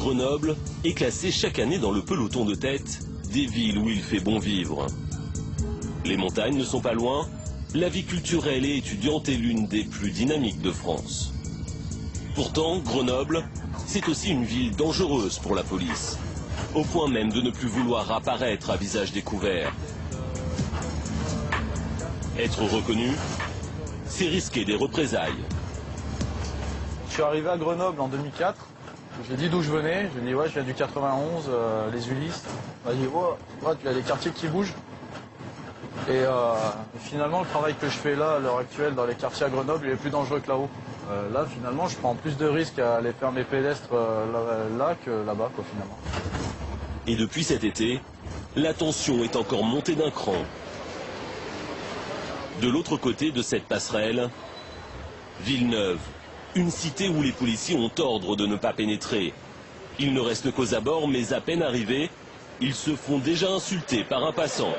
Grenoble est classée chaque année dans le peloton de tête des villes où il fait bon vivre. Les montagnes ne sont pas loin, la vie culturelle et étudiante est l'une des plus dynamiques de France. Pourtant, Grenoble, c'est aussi une ville dangereuse pour la police, au point même de ne plus vouloir apparaître à visage découvert. Être reconnu, c'est risquer des représailles. Je suis arrivé à Grenoble en 2004. J'ai dit d'où je venais. J'ai dit ouais, je viens du 91, les Ulysses. Il m'a dit ouais, tu as des quartiers qui bougent. Et finalement, le travail que je fais là, à l'heure actuelle, dans les quartiers à Grenoble, il est plus dangereux que là-haut. Là, finalement, je prends plus de risques à aller faire mes pédestres là que là-bas, quoi, finalement. Et depuis cet été, la tension est encore montée d'un cran. De l'autre côté de cette passerelle, Villeneuve, une cité où les policiers ont ordre de ne pas pénétrer. Ils ne restent qu'aux abords, mais à peine arrivés, ils se font déjà insulter par un passant.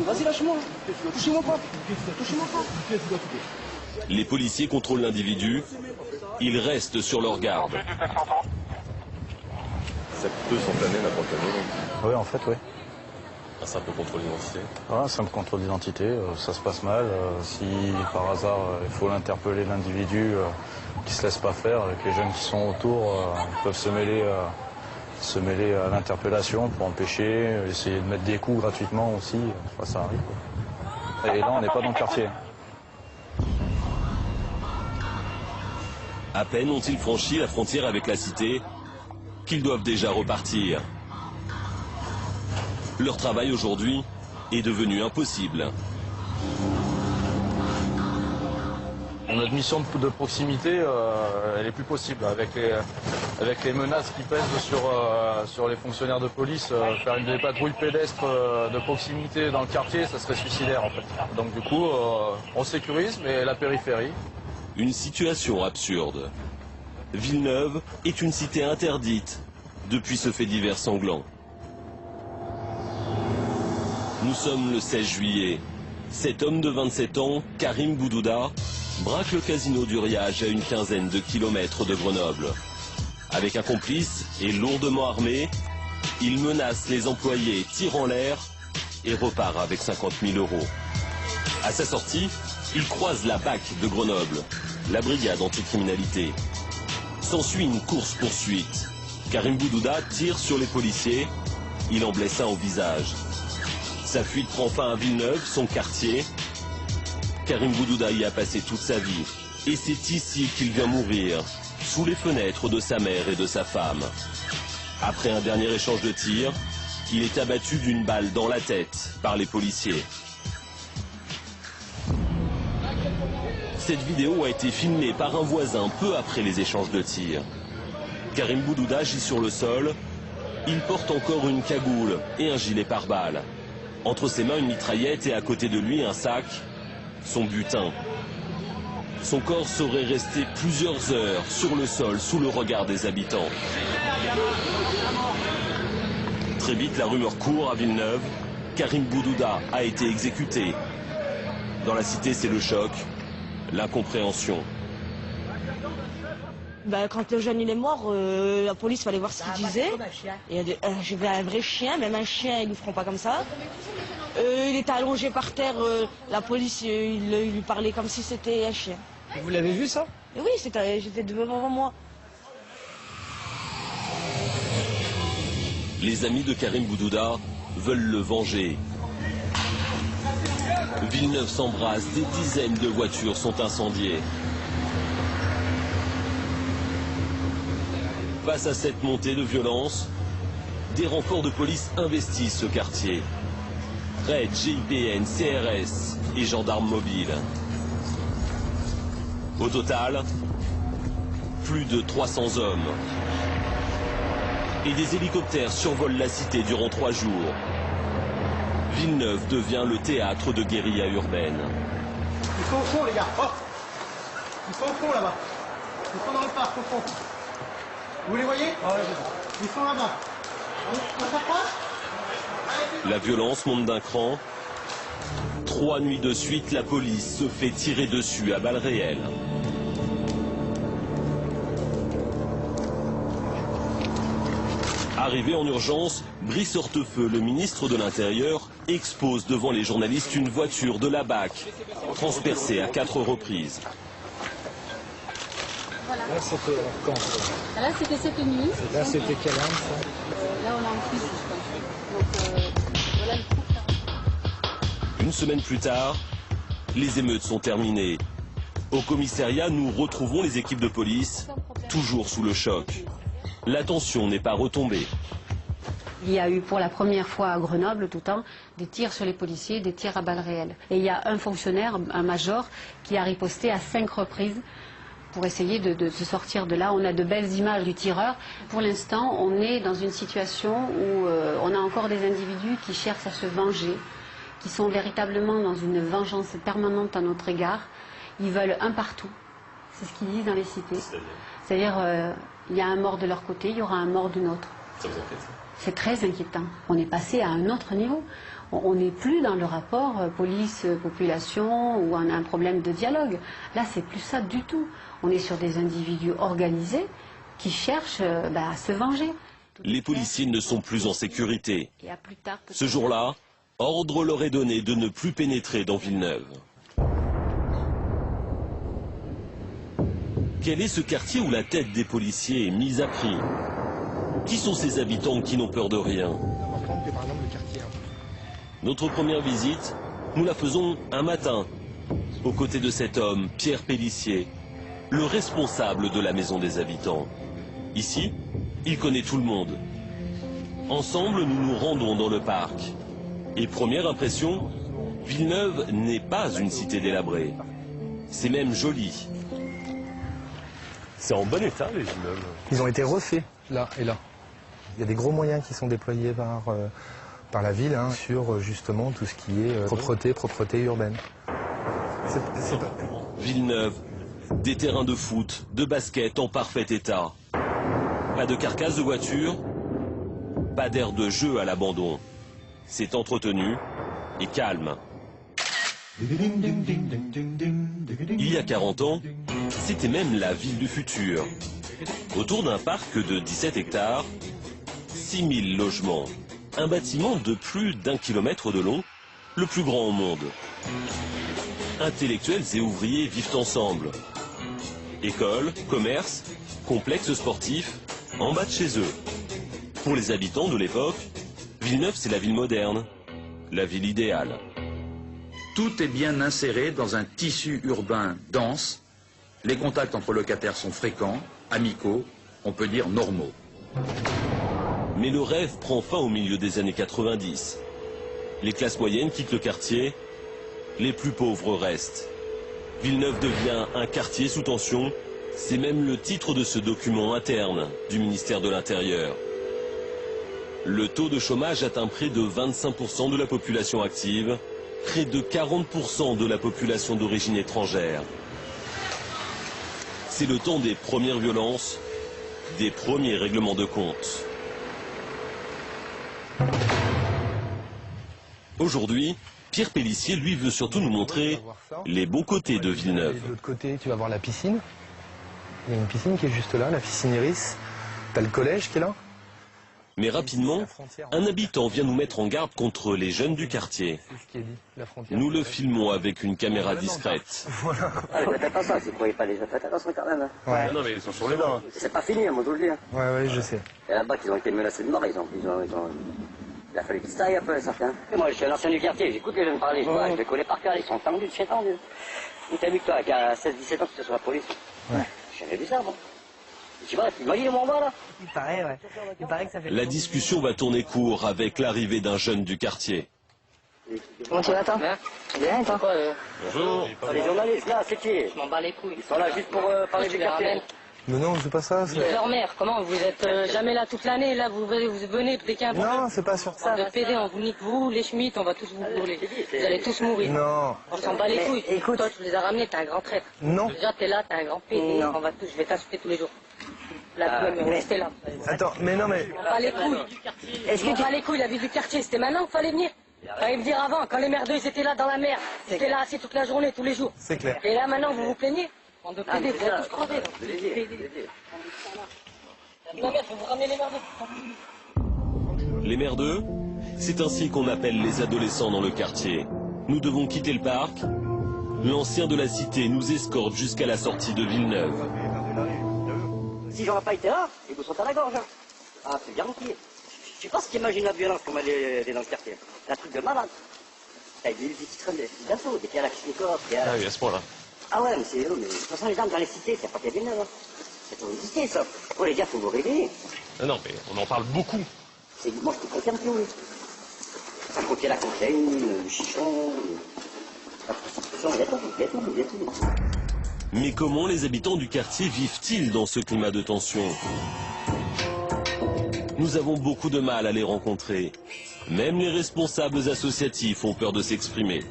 Vas-y, lâche-moi. Touchez-moi pas. Touchez-moi pas. Les policiers contrôlent l'individu. Ils restent sur leur garde. Ça peut s'enflammer n'importe quel moment. Oui, en fait, oui. Un simple contrôle d'identité. Un simple contrôle d'identité, ça se passe mal. Si par hasard il faut l'interpeller l'individu qui ne se laisse pas faire, avec les jeunes qui sont autour, peuvent se mêler à l'interpellation pour empêcher, essayer de mettre des coups gratuitement aussi, ça arrive, quoi. Et là, on n'est pas dans le quartier. À peine ont-ils franchi la frontière avec la cité qu'ils doivent déjà repartir. Leur travail aujourd'hui est devenu impossible. Notre mission de proximité, elle est plus possible. Avec les menaces qui pèsent sur les fonctionnaires de police, faire des patrouilles pédestres de proximité dans le quartier, ça serait suicidaire en fait. Donc du coup, on sécurise, mais la périphérie. Une situation absurde. Villeneuve est une cité interdite depuis ce fait divers sanglant. Nous sommes le 16 juillet. Cet homme de 27 ans, Karim Boudouda, braque le casino du Riage à une quinzaine de kilomètres de Grenoble. Avec un complice et lourdement armé, il menace les employés, tire en l'air et repart avec 50 000 euros. À sa sortie, il croise la BAC de Grenoble, la brigade anticriminalité. S'ensuit une course-poursuite. Karim Boudouda tire sur les policiers, il en blesse un au visage. Sa fuite prend fin à Villeneuve, son quartier. Karim Boudouda y a passé toute sa vie. Et c'est ici qu'il vient mourir, sous les fenêtres de sa mère et de sa femme. Après un dernier échange de tirs, il est abattu d'une balle dans la tête par les policiers. Cette vidéo a été filmée par un voisin peu après les échanges de tirs. Karim Boudouda gît sur le sol. Il porte encore une cagoule et un gilet pare-balles. Entre ses mains, une mitraillette et à côté de lui, un sac, son butin. Son corps serait resté plusieurs heures sur le sol, sous le regard des habitants. Très vite, la rumeur court à Villeneuve. Karim Boudouda a été exécuté. Dans la cité, c'est le choc, l'incompréhension. Quand le jeune il est mort, la police fallait voir ce qu'il disait. J'ai vu un vrai chien, même un chien ils ne le feront pas comme ça. Il était allongé par terre, la police il lui parlait comme si c'était un chien. Vous l'avez vu ça? Et oui, j'étais devant moi. Les amis de Karim Boudouda veulent le venger. Villeneuve s'embrase, des dizaines de voitures sont incendiées. Face à cette montée de violence, des renforts de police investissent ce quartier. RAID, GIPN, CRS et gendarmes mobiles. Au total, plus de 300 hommes. Et des hélicoptères survolent la cité durant 3 jours. Villeneuve devient le théâtre de guérilla urbaine. Ils sont au fond, les gars. Oh, ils sont au fond là-bas. Ils sont dans le parc au fond. Vous les voyez? Ils sont là-bas. La violence monte d'un cran. 3 nuits de suite, la police se fait tirer dessus à balles réelles. Arrivé en urgence, Brice Hortefeux, le ministre de l'Intérieur, expose devant les journalistes une voiture de la BAC, transpercée à 4 reprises. Là, c'était quand? Là, c'était cette nuit. Là, c'était quelle arme, ça? Là, on a un fusil, je pense. Donc, voilà le coup. Une semaine plus tard, les émeutes sont terminées. Au commissariat, nous retrouvons les équipes de police, toujours sous le choc. La tension n'est pas retombée. Il y a eu pour la première fois à Grenoble, tout le temps, des tirs sur les policiers, des tirs à balles réelles. Et il y a un fonctionnaire, un major, qui a riposté à 5 reprises pour essayer de se sortir de là. On a de belles images du tireur. Pour l'instant, on est dans une situation où on a encore des individus qui cherchent à se venger, qui sont véritablement dans une vengeance permanente à notre égard. Ils veulent un partout. C'est ce qu'ils disent dans les cités. C'est-à-dire, il y a un mort de leur côté, il y aura un mort du nôtre. Ça vous inquiète? C'est très inquiétant. On est passé à un autre niveau. On n'est plus dans le rapport police-population où on a un problème de dialogue. Là, c'est plus ça du tout. On est sur des individus organisés qui cherchent à se venger. Les policiers ne sont plus en sécurité. Et à plus tard, Ce jour-là, ordre leur est donné de ne plus pénétrer dans Villeneuve. Quel est ce quartier où la tête des policiers est mise à prix? Qui sont ces habitants qui n'ont peur de rien? Notre première visite, nous la faisons un matin, aux côtés de cet homme, Pierre Pellissier, le responsable de la maison des habitants. Ici, il connaît tout le monde. Ensemble, nous nous rendons dans le parc. Et première impression, Villeneuve n'est pas une cité délabrée. C'est même joli. C'est en bon état, les immeubles. Ils ont été refaits, là et là. Il y a des gros moyens qui sont déployés par la ville sur justement tout ce qui est propreté urbaine. C'est pas... Villeneuve, des terrains de foot, de basket en parfait état. Pas de carcasse de voiture, pas d'air de jeu à l'abandon. C'est entretenu et calme. Il y a 40 ans, c'était même la ville du futur. Autour d'un parc de 17 hectares, 6000 logements. Un bâtiment de plus d'1 kilomètre de long, le plus grand au monde. Intellectuels et ouvriers vivent ensemble. École, commerce, complexe sportif, en bas de chez eux. Pour les habitants de l'époque, Villeneuve, c'est la ville moderne, la ville idéale. Tout est bien inséré dans un tissu urbain dense. Les contacts entre locataires sont fréquents, amicaux, on peut dire normaux. Mais le rêve prend fin au milieu des années 90. Les classes moyennes quittent le quartier, les plus pauvres restent. Villeneuve devient un quartier sous tension, c'est même le titre de ce document interne du ministère de l'Intérieur. Le taux de chômage atteint près de 25% de la population active, près de 40% de la population d'origine étrangère. C'est le temps des premières violences, des premiers règlements de compte. Aujourd'hui, Pierre Pellissier, lui, veut surtout nous montrer les bons côtés de Villeneuve. De l'autre côté, tu vas voir la piscine. Il y a une piscine qui est juste là, la piscine Iris. T'as le collège qui est là. Mais rapidement, un habitant vient nous mettre en garde contre les jeunes du quartier. Nous le filmons avec une caméra discrète. Voilà. Faites pas ça, si vous ne voyez pas les gens, faites attention quand même. Ouais. Non, mais ils sont sur les bancs. C'est pas fini, moi je vous le dis. Ouais, je sais. Et là-bas, ils ont été menacés de mort, il a fallu qu'ils se taillent un peu, certains. Et moi, je suis un ancien du quartier, j'écoute les jeunes parler, je les connais par cœur, ils sont tendus, chez tendus. Où t'as vu que toi, qu'à 16-17 ans, tu étais sur la police? Ouais. J'ai jamais vu ça, moi. Tu vois, imagine mon bas là. Il paraît, ouais. Il paraît que ça fait... La discussion va tourner court avec l'arrivée d'un jeune du quartier. Comment tu vas, toi? Bien, toi? Bonjour. Les journalistes, là, c'est qui? Je m'en bats les couilles. Ils sont là juste pour parler du quartier. Mais non, c'est pas ça. Leur mère, comment? Vous êtes jamais là toute l'année, là, vous venez dès qu'il y a un problème. Non, c'est pas sur ça. De PD, on vous nique, vous, les Schmitt, on va tous vous brûler. Vous allez tous mourir. Non. On s'en bat les couilles. Écoute. Toi, tu les as ramenés, t'es un grand traître. Non. Déjà, t'es là, t'es un grand PD. Non. Je vais t'insulter tous les jours. Restez là. Attends, mais non, mais... Pas les couilles. Est-ce que pas les couilles, la vie du quartier, c'était maintenant qu'il fallait venir? Fallait me dire avant, quand les merdeux ils étaient là dans la mer, ils étaient là assis toute la journée, tous les jours. C'est clair. Et là maintenant vous vous plaignez? Bande de plaider, vous êtes tous crevés. La merde, faut vous ramener les merdeux. Les merdeux, c'est ainsi qu'on appelle les adolescents dans le quartier. Nous devons quitter le parc. L'ancien de la cité nous escorte jusqu'à la sortie de Villeneuve. Si j'aurais pas été là, ils vous sont à la gorge. Ah, c'est garanti. Je sais pas ce qu'imagine la violence comme elle est dans le quartier. C'est un truc de malade. Avec des petits trains d'assaut, des pieds à la Kishnikov, Ah oui, à ce point-là. Ah ouais, mais c'est eux, mais de toute façon, les dames dans les cités, c'est pas qu'il y a Villeneuve. Hein. C'est pour une cité, ça. Oh, les gars, faut vous réveiller. Non, mais on en parle beaucoup. Moi, je te confirme que oui. À côté la cocaïne, le chichon, la prostitution, il y a tout. Mais comment les habitants du quartier vivent-ils dans ce climat de tension? Nous avons beaucoup de mal à les rencontrer. Même les responsables associatifs ont peur de s'exprimer.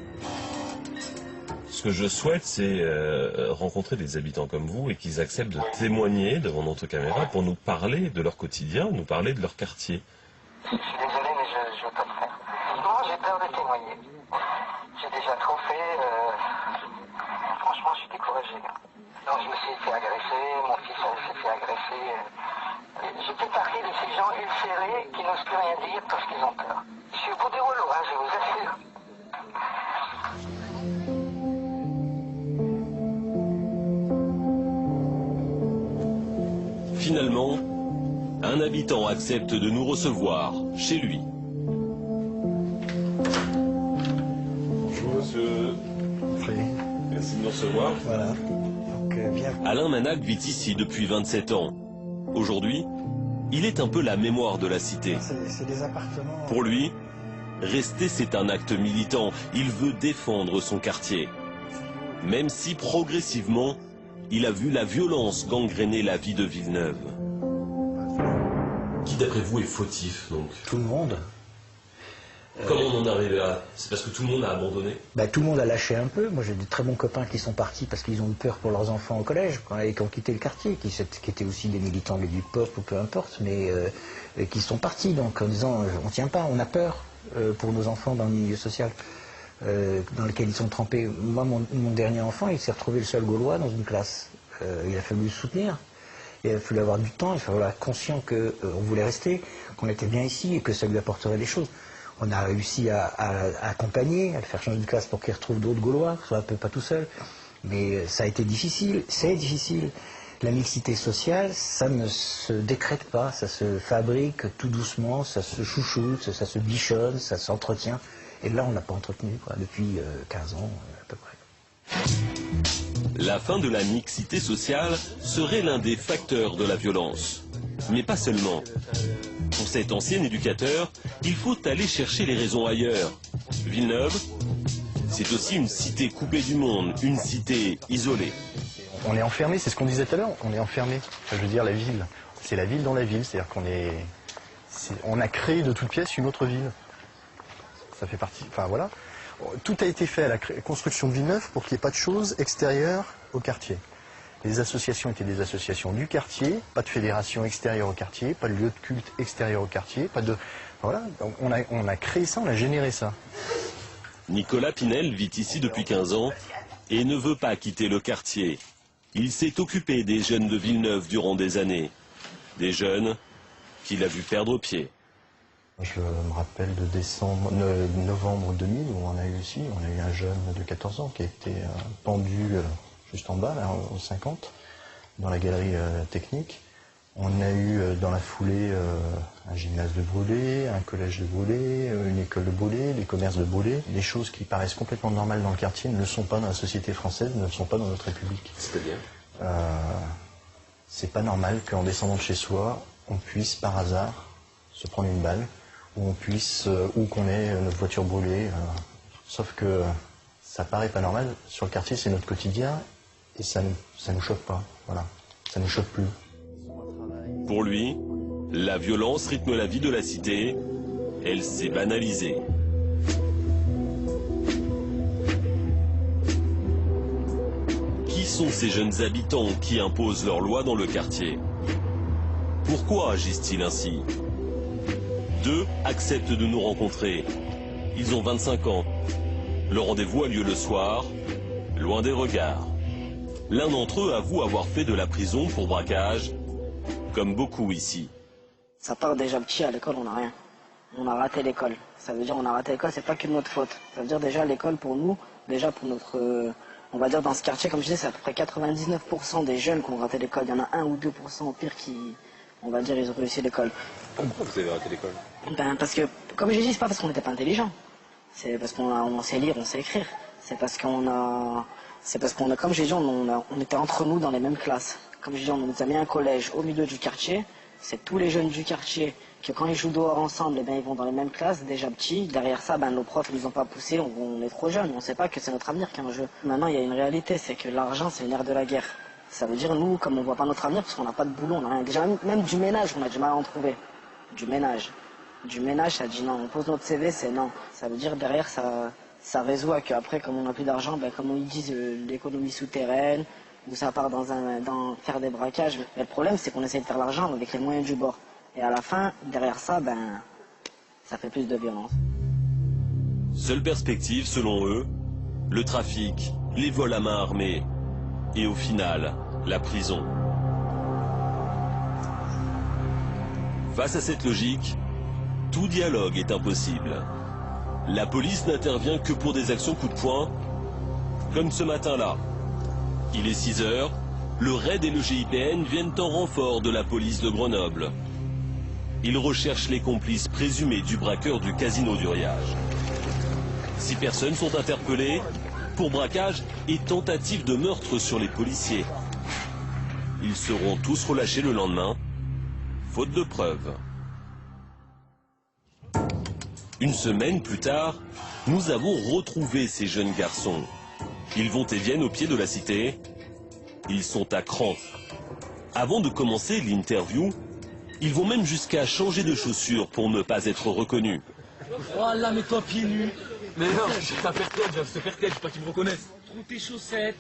Ce que je souhaite, c'est rencontrer des habitants comme vous et qu'ils acceptent de témoigner devant notre caméra pour nous parler de leur quotidien, nous parler de leur quartier. Je suis désolé, mais je ne veux pas le faire. Moi, j'ai peur de témoigner. J'ai déjà trop fait. Franchement, je suis découragé. Donc, je me suis fait agresser, mon fils s'est fait agresser. Je fais partie de ces gens ulcérés qui n'osent plus rien dire parce qu'ils ont peur. Je suis au bout des rouleaux, hein, je vous assure. Finalement, un habitant accepte de nous recevoir chez lui. Bonjour monsieur. Merci de nous recevoir. Voilà. Donc, Alain Manac vit ici depuis 27 ans. Aujourd'hui, il est un peu la mémoire de la cité. c'est des appartements. Pour lui, rester c'est un acte militant. Il veut défendre son quartier. Même si progressivement, il a vu la violence gangréner la vie de Villeneuve. Qui d'après vous est fautif donc? Tout le monde. Comment on en est arrivé là? C'est parce que tout le monde a abandonné? Tout le monde a lâché un peu. Moi j'ai des très bons copains qui sont partis parce qu'ils ont eu peur pour leurs enfants au collège, et qui ont quitté le quartier, qui étaient aussi des militants du pop ou peu importe, mais qui sont partis donc en disant on tient pas, on a peur pour nos enfants dans le milieu social dans lequel ils sont trempés. Moi mon dernier enfant il s'est retrouvé le seul Gaulois dans une classe. Il a fallu le soutenir. Il a fallu avoir du temps, il fallait être conscient qu'on voulait rester, qu'on était bien ici et que ça lui apporterait des choses. On a réussi à accompagner, à le faire changer de classe pour qu'il retrouve d'autres Gaulois, soit un peu pas tout seul. Mais ça a été difficile, c'est difficile. La mixité sociale, ça ne se décrète pas, ça se fabrique tout doucement, ça se chouchoute, ça se bichonne, ça s'entretient. Et là, on ne l'a pas entretenu depuis 15 ans à peu près. La fin de la mixité sociale serait l'un des facteurs de la violence. Mais pas seulement. Pour cet ancien éducateur, il faut aller chercher les raisons ailleurs. Villeneuve, c'est aussi une cité coupée du monde, une cité isolée. On est enfermé, c'est ce qu'on disait tout à l'heure, on est enfermé. Enfin, je veux dire, la ville, c'est la ville dans la ville, c'est-à-dire on a créé de toutes pièces une autre ville. Ça fait partie, enfin voilà. Tout a été fait à la construction de Villeneuve pour qu'il n'y ait pas de choses extérieures au quartier. Les associations étaient des associations du quartier, pas de fédération extérieure au quartier, pas de lieu de culte extérieur au quartier, pas de... Voilà, donc on a créé ça, on a généré ça. Nicolas Pinel vit ici depuis 15 ans et ne veut pas quitter le quartier. Il s'est occupé des jeunes de Villeneuve durant des années. Des jeunes qu'il a vu perdre pied. Je me rappelle de novembre 2000 où on a eu un jeune de 14 ans qui a été pendu juste en bas, là, au 50, dans la galerie technique. On a eu dans la foulée un gymnase de Brûlé, un collège de Brûlé, une école de Brûlé, des commerces de Brûlé. Des choses qui paraissent complètement normales dans le quartier ne le sont pas dans la société française, ne le sont pas dans notre République. C'est-à-dire c'est pas normal qu'en descendant de chez soi, on puisse par hasard se prendre une balle, ou qu'on ait notre voiture brûlée. Sauf que ça paraît pas normal. Sur le quartier, c'est notre quotidien et ça nous choque pas. Voilà, ça nous choque plus. Pour lui, la violence rythme la vie de la cité. Elle s'est banalisée. Qui sont ces jeunes habitants qui imposent leurs lois dans le quartier? Pourquoi agissent-ils ainsi? 2 acceptent de nous rencontrer. Ils ont 25 ans. Le rendez-vous a lieu le soir, loin des regards. L'un d'entre eux avoue avoir fait de la prison pour braquage, comme beaucoup ici. Ça part déjà petit, à l'école on n'a rien. On a raté l'école. Ça veut dire on a raté l'école, c'est pas que de notre faute. Ça veut dire déjà l'école pour nous, déjà pour notre... on va dire dans ce quartier, comme je disais, c'est à peu près 99% des jeunes qui ont raté l'école. Il y en a 1 ou 2% au pire qui, on va dire, ils ont réussi l'école. Pourquoi vous avez raté l'école? Ben parce que, comme je dis, c'est pas parce qu'on n'était pas intelligent. C'est parce qu'on sait lire, on sait écrire. C'est parce qu'on a... C'est parce qu'on a, comme j'ai dit, on était entre nous dans les mêmes classes. Comme je dis, on nous a mis un collège au milieu du quartier. C'est tous les jeunes du quartier que quand ils jouent dehors ensemble, eh ben, ils vont dans les mêmes classes, déjà petits. Derrière ça, ben, nos profs ne nous ont pas poussés, on est trop jeunes. On ne sait pas que c'est notre avenir qu'un jeu. Maintenant, il y a une réalité, c'est que l'argent, c'est une ère de la guerre. Ça veut dire, nous, comme on ne voit pas notre avenir, parce qu'on n'a pas de boulot, on a rien. Déjà, même du ménage, on a du mal à en trouver. Du ménage. Du ménage, ça dit non. On pose notre CV, c'est non. Ça veut dire, derrière, ça résout qu'après, comme on n'a plus d'argent, ben, comme ils disent, l'économie souterraine, ou ça part dans faire des braquages. Mais le problème, c'est qu'on essaie de faire l'argent avec les moyens du bord. Et à la fin, derrière ça, ben, ça fait plus de violence. Seule perspective, selon eux, le trafic, les vols à main armée, et au final, la prison. Face à cette logique, tout dialogue est impossible. La police n'intervient que pour des actions coup de poing, comme ce matin-là. Il est 6 h, le RAID et le GIPN viennent en renfort de la police de Grenoble. Ils recherchent les complices présumés du braqueur du casino du Riage. 6 personnes sont interpellées pour braquage et tentative de meurtre sur les policiers. Ils seront tous relâchés le lendemain, faute de preuves. Une semaine plus tard, nous avons retrouvé ces jeunes garçons. Ils vont et viennent au pied de la cité. Ils sont à cran. Avant de commencer l'interview, ils vont même jusqu'à changer de chaussures pour ne pas être reconnus. Voilà, mets-toi pieds nus. Mais non, je t'appelle tête, je viens de te faire tête, je veux pas qu'ils me reconnaissent. Trouve tes chaussettes.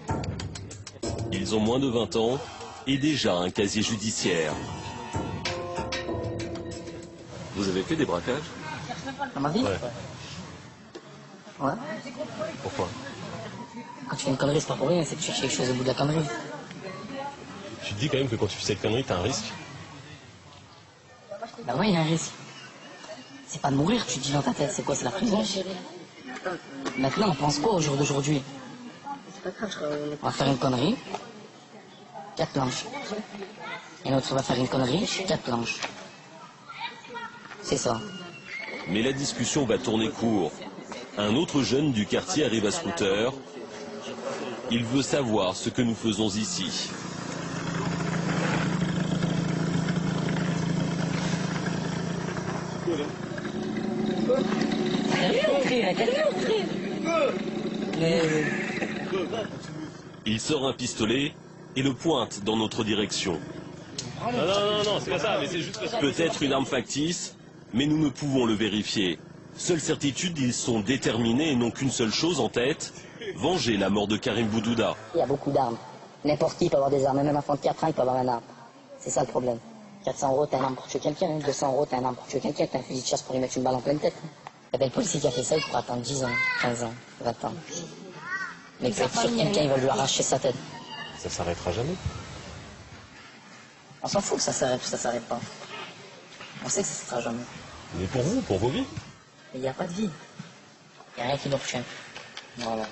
Ils ont moins de 20 ans et déjà un casier judiciaire. Vous avez fait des braquages? Dans ma vie? Ouais. Pourquoi? Quand tu fais une connerie, c'est pas pour rien, c'est que tu cherches quelque chose au bout de la connerie. Tu te dis quand même que quand tu fais cette connerie, t'as un risque? Bah ouais, il y a un risque. C'est pas de mourir, tu te dis dans ta tête, c'est quoi, c'est la prison? Maintenant, on pense quoi au jour d'aujourd'hui? On va faire une connerie, 4 planches. Et l'autre va faire une connerie, 4 planches. C'est ça. Mais la discussion va tourner court. Un autre jeune du quartier arrive à scooter. Il veut savoir ce que nous faisons ici. Il sort un pistolet et le pointe dans notre direction. Non, c'est pas ça, mais c'est juste que ça. Peut-être une arme factice, mais nous ne pouvons le vérifier. Seule certitude, ils sont déterminés et n'ont qu'une seule chose en tête, venger la mort de Karim Boudouda. Il y a beaucoup d'armes. N'importe qui peut avoir des armes, même un enfant de 4 ans, il peut avoir une arme. C'est ça le problème. 400 €, t'as une arme pour tuer quelqu'un, 200 €, t'as une arme pour tuer quelqu'un, t'as un fusil de chasse pour lui mettre une balle en pleine tête. Et bien le policier qui a fait ça, il pourra attendre 10 ans, 15 ans, 20 ans. Mais il peut être sûr que quelqu'un, il va lui arracher sa tête. Ça s'arrêtera jamais. On s'en fout que ça s'arrête ou ça s'arrête pas. On sait que ça ne sera jamais. Mais pour vous, pour vos vies. Mais il n'y a pas de vie. Il n'y a rien qui nous retient. Voilà.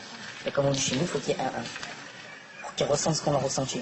Et comme on dit chez nous, il faut qu'il y ait un. Pour qu'ils ressentent ce qu'on a ressenti.